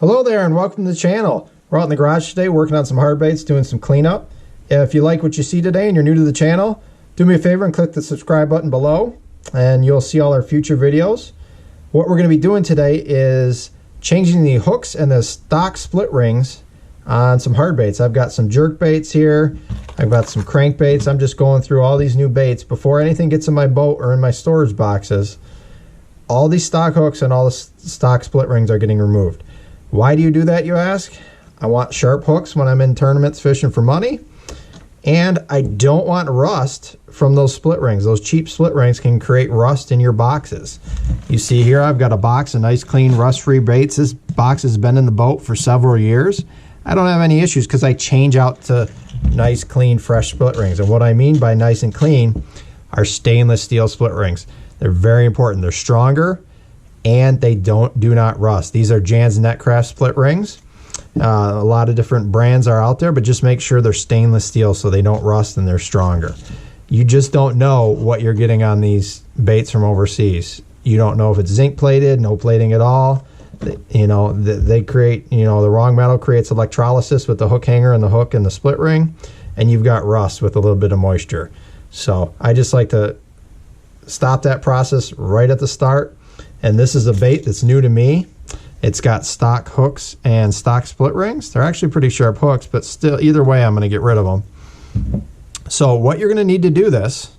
Hello there and welcome to the channel. We're out in the garage today working on some hard baits, doing some cleanup. If you like what you see today and you're new to the channel, do me a favor and click the subscribe button below and you'll see all our future videos. What we're going to be doing today is changing the hooks and the stock split rings on some hard baits. I've got some jerk baits here. I've got some crank baits. I'm just going through all these new baits before anything gets in my boat or in my storage boxes. All these stock hooks and all the stock split rings are getting removed. Why do you do that, you ask? I want sharp hooks when I'm in tournaments fishing for money, and I don't want rust from those split rings. Those cheap split rings can create rust in your boxes. You see here I've got a box of nice clean rust-free baits. This box has been in the boat for several years. I don't have any issues because I change out to nice clean fresh split rings, and what I mean by nice and clean are stainless steel split rings. They're very important. They're stronger and they do not rust. These are Jan's Netcraft split rings. A lot of different brands are out there, but just make sure they're stainless steel so they don't rust and they're stronger. You just don't know what you're getting on these baits from overseas. You don't know if it's zinc plated, no plating at all. You know, they create, the wrong metal creates electrolysis with the hook hanger and the hook and the split ring, and you've got rust with a little bit of moisture. So I just like to stop that process right at the start. And this is a bait that's new to me. It's got stock hooks and stock split rings. They're actually pretty sharp hooks, but still, either way, I'm going to get rid of them. So what you're going to need to do this,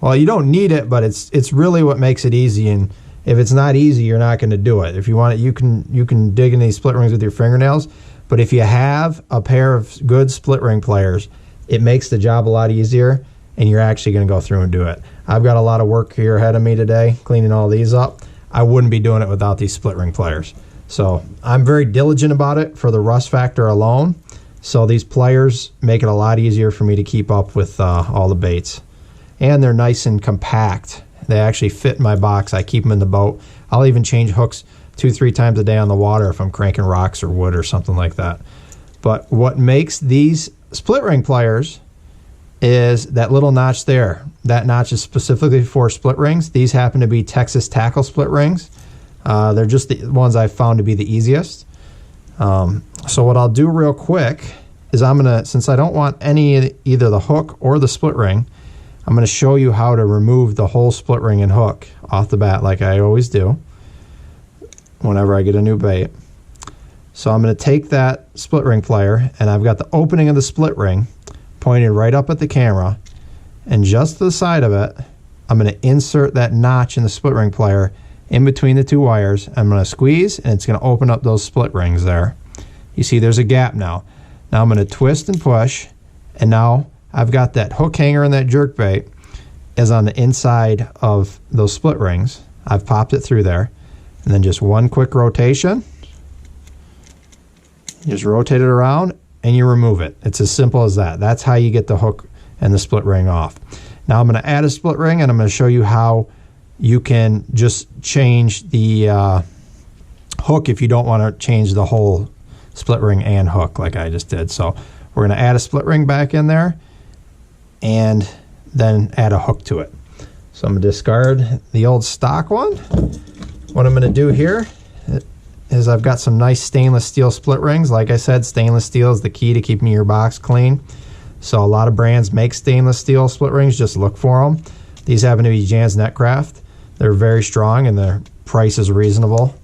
well, you don't need it, but it's really what makes it easy. And if it's not easy, you're not going to do it. If you want it, you can dig in these split rings with your fingernails. But if you have a pair of good split ring pliers, it makes the job a lot easier, and you're actually going to go through and do it. I've got a lot of work here ahead of me today, cleaning all these up. I wouldn't be doing it without these split ring pliers. So I'm very diligent about it for the rust factor alone. So these pliers make it a lot easier for me to keep up with all the baits. And they're nice and compact. They actually fit in my box. I keep them in the boat. I'll even change hooks 2-3 times a day on the water if I'm cranking rocks or wood or something like that. But what makes these split ring pliers is that little notch there. That notch is specifically for split rings. These happen to be Texas tackle split rings. They're just the ones I've found to be the easiest. So what I'll do real quick is since I don't want either the hook or the split ring, I'm gonna show you how to remove the whole split ring and hook off the bat like I always do whenever I get a new bait. So I'm gonna take that split ring plier, and I've got the opening of the split ring pointed right up at the camera, and just to the side of it, I'm going to insert that notch in the split ring plier in between the two wires. I'm going to squeeze, and it's going to open up those split rings there. You see there's a gap now. Now I'm going to twist and push, and now I've got that hook hanger and that jerk bait is on the inside of those split rings. I've popped it through there, and then just one quick rotation. Just rotate it around and you remove it. It's as simple as that. That's how you get the hook and the split ring off. Now I'm going to add a split ring, and I'm going to show you how you can just change the hook if you don't want to change the whole split ring and hook like I just did. So we're going to add a split ring back in there and then add a hook to it. So I'm going to discard the old stock one. What I'm going to do here is I've got some nice stainless steel split rings. Like I said, stainless steel is the key to keeping your box clean. So a lot of brands make stainless steel split rings. Just look for them. These happen to be Jan's Netcraft. They're very strong and their price is reasonable.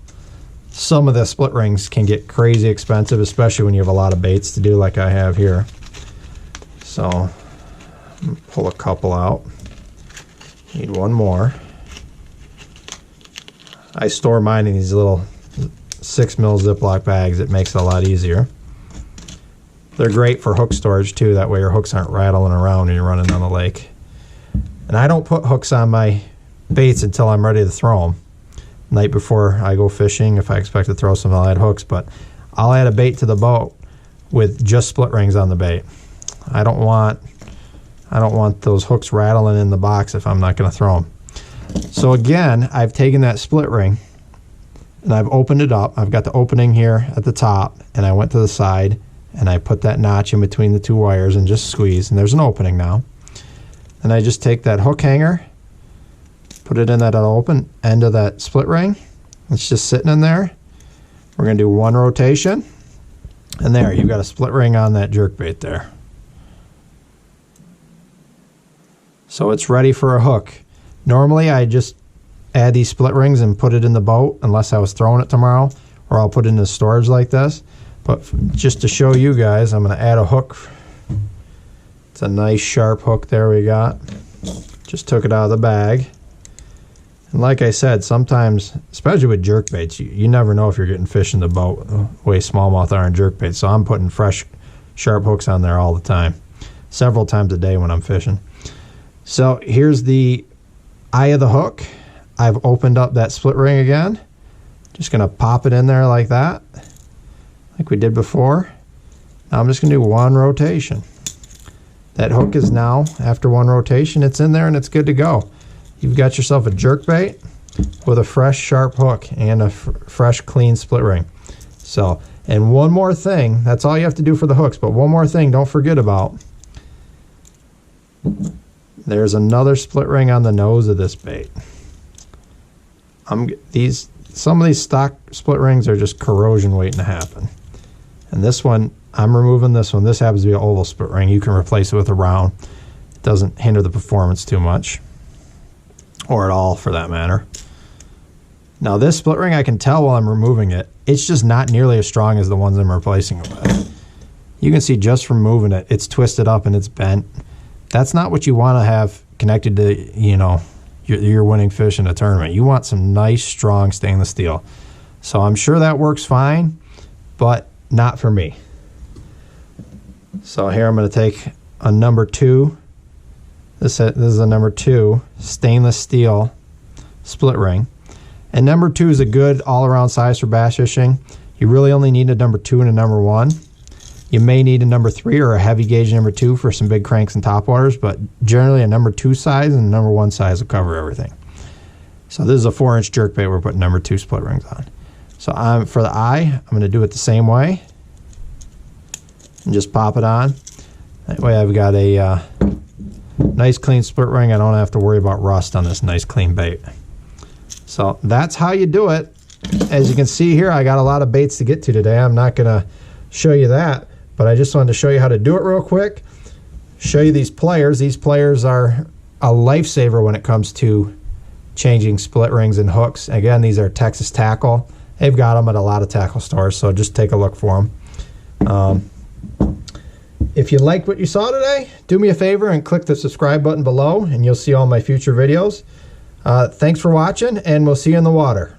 Some of the split rings can get crazy expensive, especially when you have a lot of baits to do like I have here. So pull a couple out. Need one more. I store mine in these little 6mm Ziploc bags. It makes it a lot easier. They're great for hook storage too. That way your hooks aren't rattling around when you're running down the lake. And I don't put hooks on my baits until I'm ready to throw them. Night before I go fishing, if I expect to throw some, I'll add hooks. But I'll add a bait to the boat with just split rings on the bait. I don't want those hooks rattling in the box if I'm not going to throw them. So again, I've taken that split ring and I've opened it up. I've got the opening here at the top, and I went to the side and I put that notch in between the two wires and just squeeze, and there's an opening now. And I just take that hook hanger, put it in that open end of that split ring. It's just sitting in there. We're going to do 1 rotation. And there, you've got a split ring on that jerkbait there. So it's ready for a hook. Normally I just add these split rings and put it in the boat unless I was throwing it tomorrow, or I'll put it in the storage like this. But just to show you guys, I'm going to add a hook. It's a nice sharp hook there we got. Just took it out of the bag. And like I said, sometimes, especially with jerkbaits, you never know if you're getting fish in the boat the way smallmouth are in jerkbaits. So I'm putting fresh, sharp hooks on there all the time, several times a day when I'm fishing. So here's the eye of the hook. I've opened up that split ring again. Just going to pop it in there like that, like we did before. Now I'm just going to do 1 rotation. That hook is now, after 1 rotation, it's in there and it's good to go. You've got yourself a jerkbait with a fresh, sharp hook and a fresh, clean split ring. So, and one more thing, that's all you have to do for the hooks, but one more thing don't forget about. There's another split ring on the nose of this bait. Some of these stock split rings are just corrosion waiting to happen. And this one, I'm removing this one. This happens to be an oval split ring. You can replace it with a round. It doesn't hinder the performance too much, or at all for that matter. Now this split ring, I can tell while I'm removing it, it's just not nearly as strong as the ones I'm replacing it with. You can see just from moving it, it's twisted up and it's bent. That's not what you want to have connected to, you know, your winning fish in a tournament. You want some nice, strong stainless steel. So I'm sure that works fine, but not for me. So here I'm going to take a number 2. This is a number 2 stainless steel split ring. And number 2 is a good all-around size for bass fishing. You really only need a number 2 and a number 1. You may need a number 3 or a heavy gauge number 2 for some big cranks and topwaters, but generally a number 2 size and a number 1 size will cover everything. So this is a 4-inch jerkbait we're putting number 2 split rings on. So for the eye, I'm going to do it the same way and just pop it on. That way I've got a nice clean split ring. I don't have to worry about rust on this nice clean bait. So that's how you do it. As you can see here, I got a lot of baits to get to today. I'm not going to show you that, but I just wanted to show you how to do it real quick. Show you these pliers. These pliers are a lifesaver when it comes to changing split rings and hooks. Again, these are Texas Tackle. They've got them at a lot of tackle stores, so just take a look for them. If you liked what you saw today, do me a favor and click the subscribe button below, and you'll see all my future videos. Thanks for watching, and we'll see you in the water.